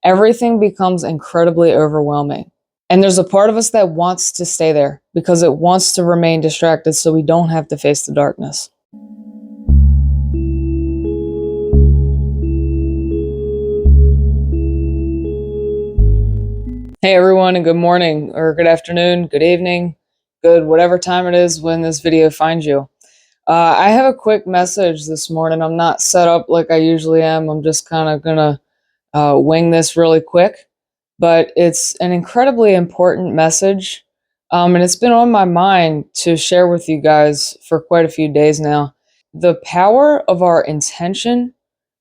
everything becomes incredibly overwhelming. And there's a part of us that wants to stay there because it wants to remain distracted so we don't have to face the darkness. Hey everyone, and good morning, or good afternoon, good evening, good whatever time it is when this video finds you. I have a quick message this morning. I'm not set up like I usually am. I'm just kind of gonna wing this really quick, but it's an incredibly important message, and it's been on my mind to share with you guys for quite a few days now. The power of our intention,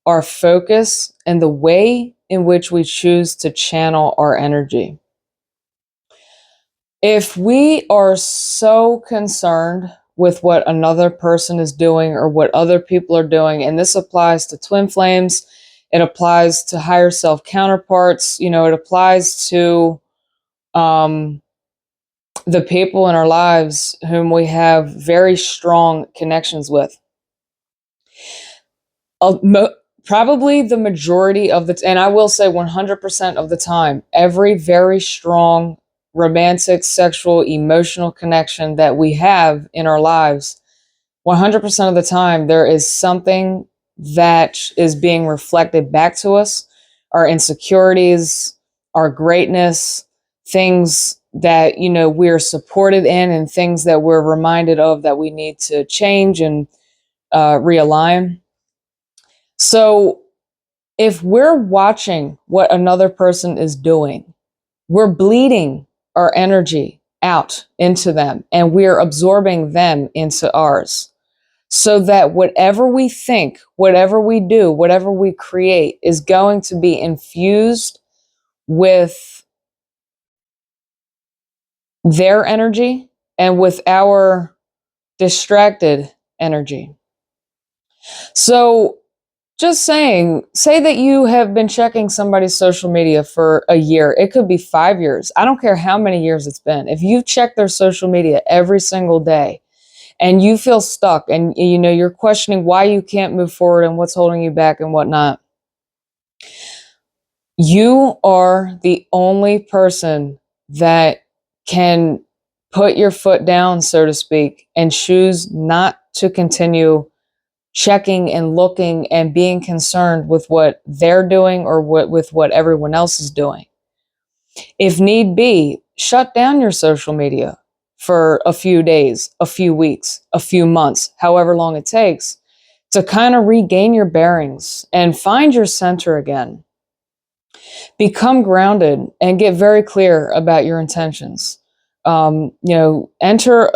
our focus, and the way in which we choose to channel our energy. If we are so concerned with what another person is doing or what other people are doing, and this applies to twin flames, it applies to higher self counterparts, it applies to the people in our lives whom we have very strong connections with. Probably the majority of the, and I will say 100% of the time, every very strong romantic, sexual, emotional connection that we have in our lives, 100% of the time, there is something that is being reflected back to us, our insecurities, our greatness, things that, we're supported in, and things that we're reminded of that we need to change and realign. So if we're watching what another person is doing, we're bleeding our energy out into them, and we're absorbing them into ours. So that whatever we think, whatever we do, whatever we create is going to be infused with their energy and with our distracted energy. So just saying, say that you have been checking somebody's social media for a year. It could be 5 years. I don't care how many years it's been. If you've checked their social media every single day and you feel stuck and you're questioning why you can't move forward and what's holding you back and whatnot, you are the only person that can put your foot down, so to speak, and choose not to continue checking and looking and being concerned with what they're doing or with what everyone else is doing. If need be, shut down your social media for a few days, a few weeks, a few months, however long it takes, to kind of regain your bearings and find your center again. Become grounded and get very clear about your intentions. Enter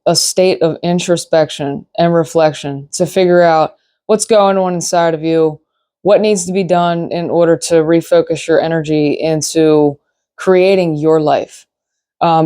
a state of introspection and reflection to figure out what's going on inside of you, what needs to be done in order to refocus your energy into creating your life.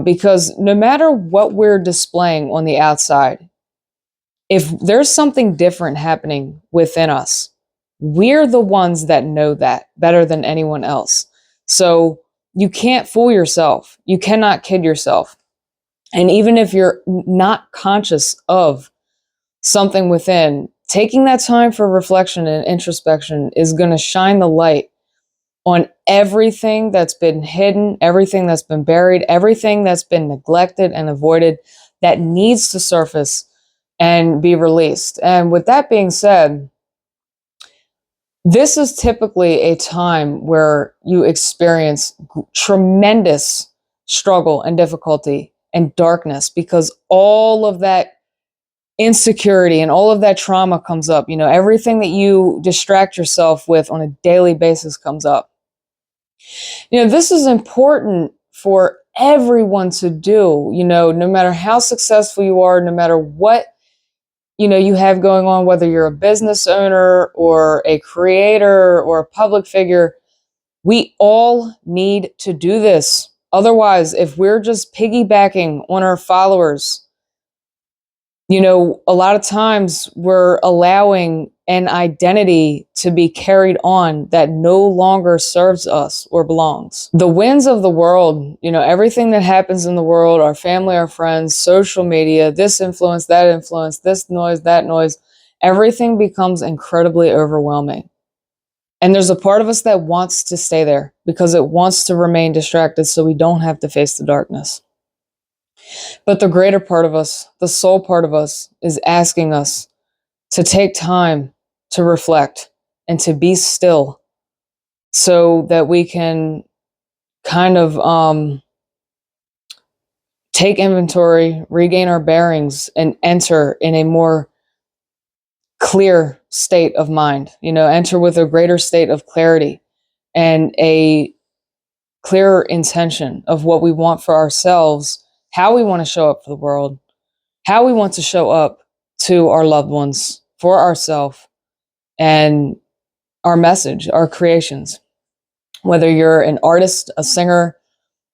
Because no matter what we're displaying on the outside, if there's something different happening within us, we're the ones that know that better than anyone else. So you can't fool yourself. You cannot kid yourself. And even if you're not conscious of something within, taking that time for reflection and introspection is going to shine the light on everything that's been hidden, everything that's been buried, everything that's been neglected and avoided that needs to surface and be released. And with that being said, this is typically a time where you experience tremendous struggle and difficulty and darkness because all of that insecurity and all of that trauma comes up. Everything that you distract yourself with on a daily basis comes up. This is important for everyone to do, no matter how successful you are, no matter what you have going on, whether you're a business owner or a creator or a public figure, we all need to do this. Otherwise, if we're just piggybacking on our followers, a lot of times we're allowing an identity to be carried on that no longer serves us or belongs. The winds of the world, everything that happens in the world, our family, our friends, social media, this influence, this noise, that noise, everything becomes incredibly overwhelming. And there's a part of us that wants to stay there because it wants to remain distracted so we don't have to face the darkness. But the greater part of us, the soul part of us, is asking us to take time to reflect and to be still so that we can kind of take inventory, regain our bearings, and enter in a more clear state of mind, enter with a greater state of clarity and a clearer intention of what we want for ourselves, how we want to show up for the world, how we want to show up to our loved ones, for ourselves, and our message, our creations. Whether you're an artist, a singer,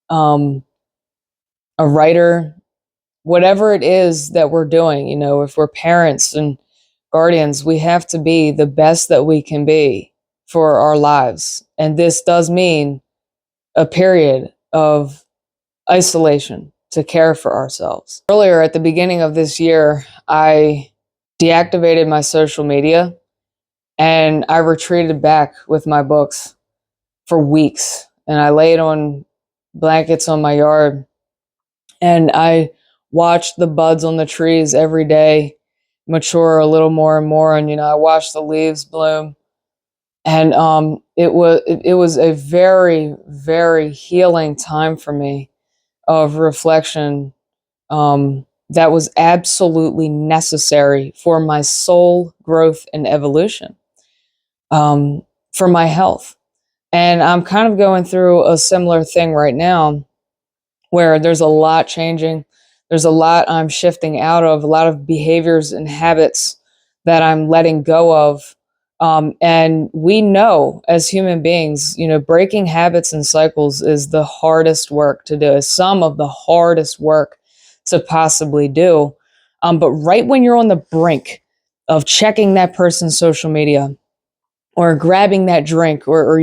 a writer, whatever it is that we're doing, if we're parents and guardians, we have to be the best that we can be for our lives. And this does mean a period of isolation to care for ourselves. Earlier at the beginning of this year, I deactivated my social media and I retreated back with my books for weeks. And I laid on blankets on my yard and I watched the buds on the trees every day mature a little more and more. And, I watched the leaves bloom. And it was a very, very healing time for me of reflection that was absolutely necessary for my soul growth and evolution, for my health. And I'm kind of going through a similar thing right now where there's a lot changing. There's a lot I'm shifting out of, a lot of behaviors and habits that I'm letting go of. And we know as human beings, breaking habits and cycles is the hardest work to do, is some of the hardest work to possibly do. But right when you're on the brink of checking that person's social media or grabbing that drink or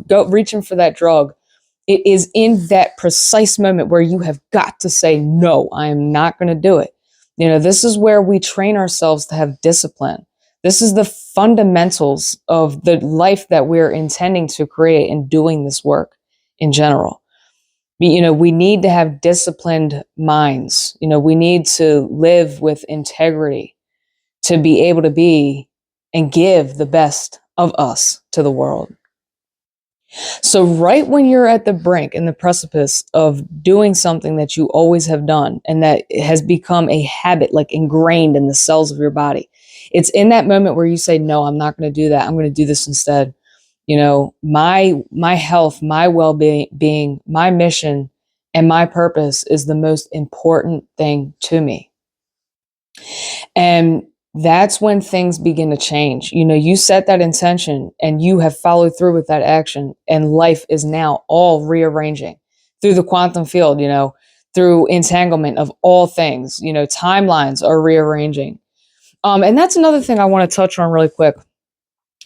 go reaching for that drug, it is in that precise moment where you have got to say, no, I am not going to do it. This is where we train ourselves to have discipline. This is the fundamentals of the life that we're intending to create and doing this work in general. We need to have disciplined minds. We need to live with integrity to be able to be and give the best of us to the world. So right when you're at the brink and the precipice of doing something that you always have done and that has become a habit, like ingrained in the cells of your body, it's in that moment where you say, no, I'm not going to do that. I'm going to do this instead. My health, my well-being, my mission, and my purpose is the most important thing to me. And that's when things begin to change. You set that intention and you have followed through with that action, and life is now all rearranging through the quantum field, through entanglement of all things. Timelines are rearranging. And that's another thing I want to touch on really quick.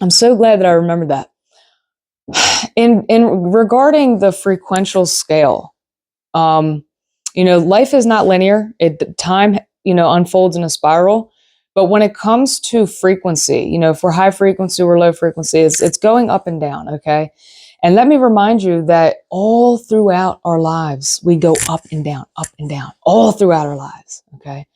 I'm so glad that I remembered that. In regarding the frequential scale, life is not linear. Time, unfolds in a spiral. But when it comes to frequency, if we're high frequency or low frequency, it's going up and down, okay? And let me remind you that all throughout our lives, we go up and down, all throughout our lives, okay?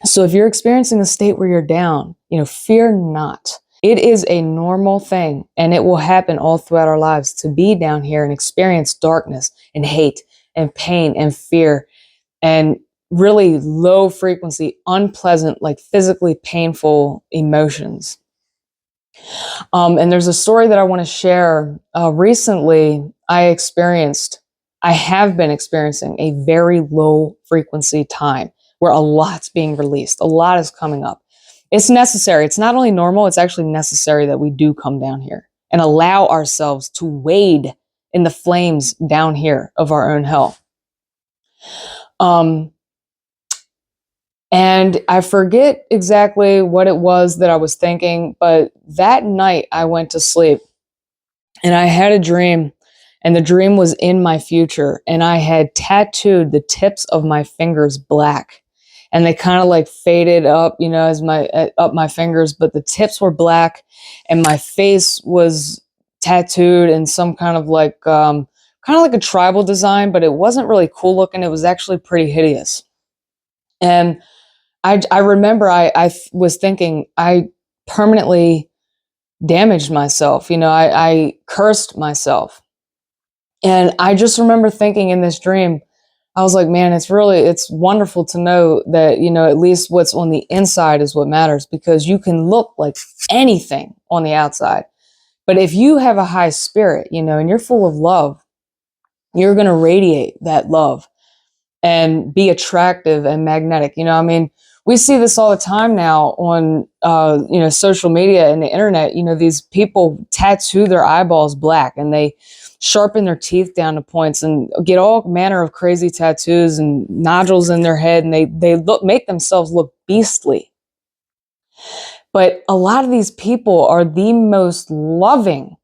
So if you're experiencing a state where you're down, fear not. It is a normal thing, and it will happen all throughout our lives to be down here and experience darkness and hate and pain and fear and really low frequency, unpleasant, like physically painful emotions. And there's a story that I want to share. Recently, I have been experiencing a very low frequency time where a lot's being released. A lot is coming up. It's necessary. It's not only normal, it's actually necessary that we do come down here and allow ourselves to wade in the flames down here of our own hell. And I forget exactly what it was that I was thinking, but that night I went to sleep and I had a dream, and the dream was in my future, and I had tattooed the tips of my fingers black. and they kind of like faded up, you know, as up my fingers, but the tips were black, and my face was tattooed in some kind of like a tribal design, but it wasn't really cool looking. It was actually pretty hideous. And I remember I was thinking I permanently damaged myself. You know, I cursed myself. And I just remember thinking in this dream, I was like, man, it's wonderful to know that, you know, at least what's on the inside is what matters, because you can look like anything on the outside. But if you have a high spirit, you know, and you're full of love, you're going to radiate that love and be attractive and magnetic. You know, I mean, we see this all the time now on, you know, social media and the internet. You know, these people tattoo their eyeballs black, and they sharpen their teeth down to points and get all manner of crazy tattoos and nodules in their head, and they make themselves look beastly. But a lot of these people are the most loving,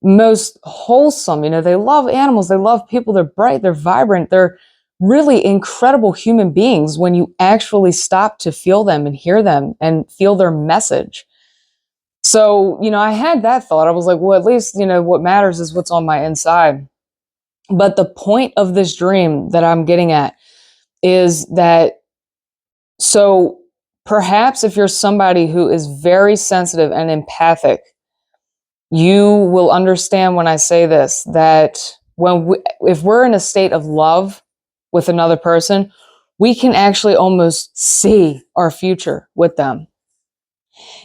most wholesome. You know, they love animals, they love people, they're bright, they're vibrant, they're really incredible human beings when you actually stop to feel them and hear them and feel their message. So, you know, I had that thought. I was like, well, at least, you know, what matters is what's on my inside. But the point of this dream that I'm getting at is that, so perhaps if you're somebody who is very sensitive and empathic, you will understand when I say this, that if we're in a state of love with another person, we can actually almost see our future with them.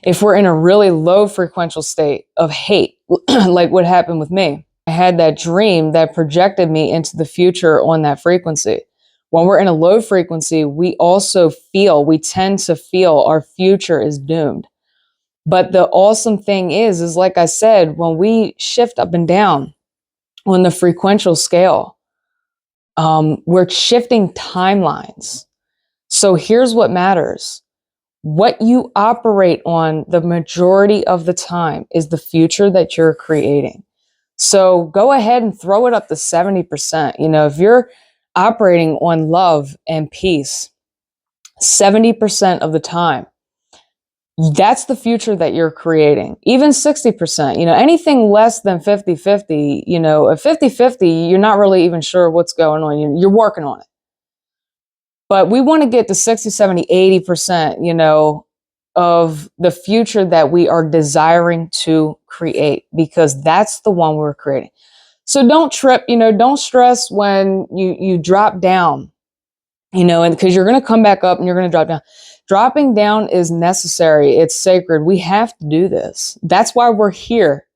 If we're in a really low frequential state of hate, like what happened with me, I had that dream that projected me into the future on that frequency. When we're in a low frequency, we tend to feel our future is doomed. But the awesome thing is like I said, when we shift up and down on the frequential scale, we're shifting timelines. So here's what matters. What you operate on the majority of the time is the future that you're creating. So go ahead and throw it up to 70%. You know, if you're operating on love and peace 70% of the time, that's the future that you're creating. Even 60%, you know, anything less than 50-50, you know, a 50-50, you're not really even sure what's going on. You're working on it. But we want to get to 60, 70, 80%, you know, of the future that we are desiring to create, because that's the one we're creating. So don't trip, you know, don't stress when you drop down, you know, and because you're going to come back up and you're going to drop down. Dropping down is necessary. It's sacred. We have to do this. That's why we're here,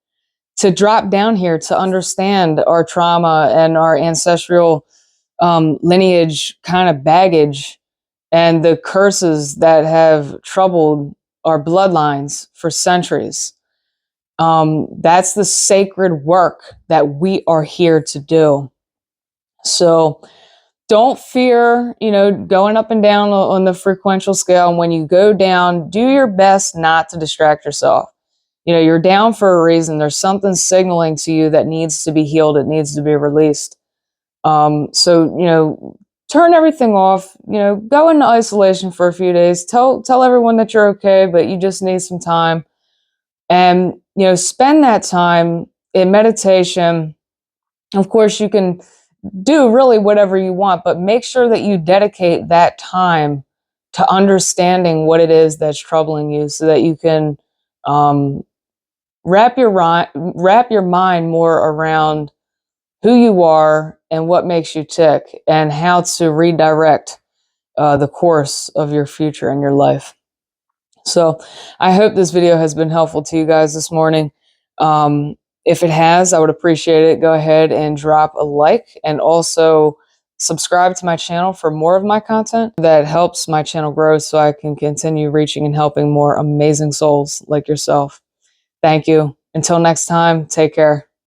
to drop down here, to understand our trauma and our ancestral lineage kind of baggage and the curses that have troubled our bloodlines for centuries. That's the sacred work that we are here to do. So don't fear, you know, going up and down on the frequential scale. And when you go down, do your best not to distract yourself. You know, you're down for a reason. There's something signaling to you that needs to be healed. It needs to be released. So, you know, turn everything off, you know, go into isolation for a few days, tell everyone that you're okay, but you just need some time. And, you know, spend that time in meditation. Of course, you can do really whatever you want, but make sure that you dedicate that time to understanding what it is that's troubling you, so that you can wrap your mind more around who you are and what makes you tick, and how to redirect the course of your future and your life. So I hope this video has been helpful to you guys this morning. If it has, I would appreciate it. Go ahead and drop a like, and also subscribe to my channel for more of my content that helps my channel grow, so I can continue reaching and helping more amazing souls like yourself. Thank you. Until next time, take care.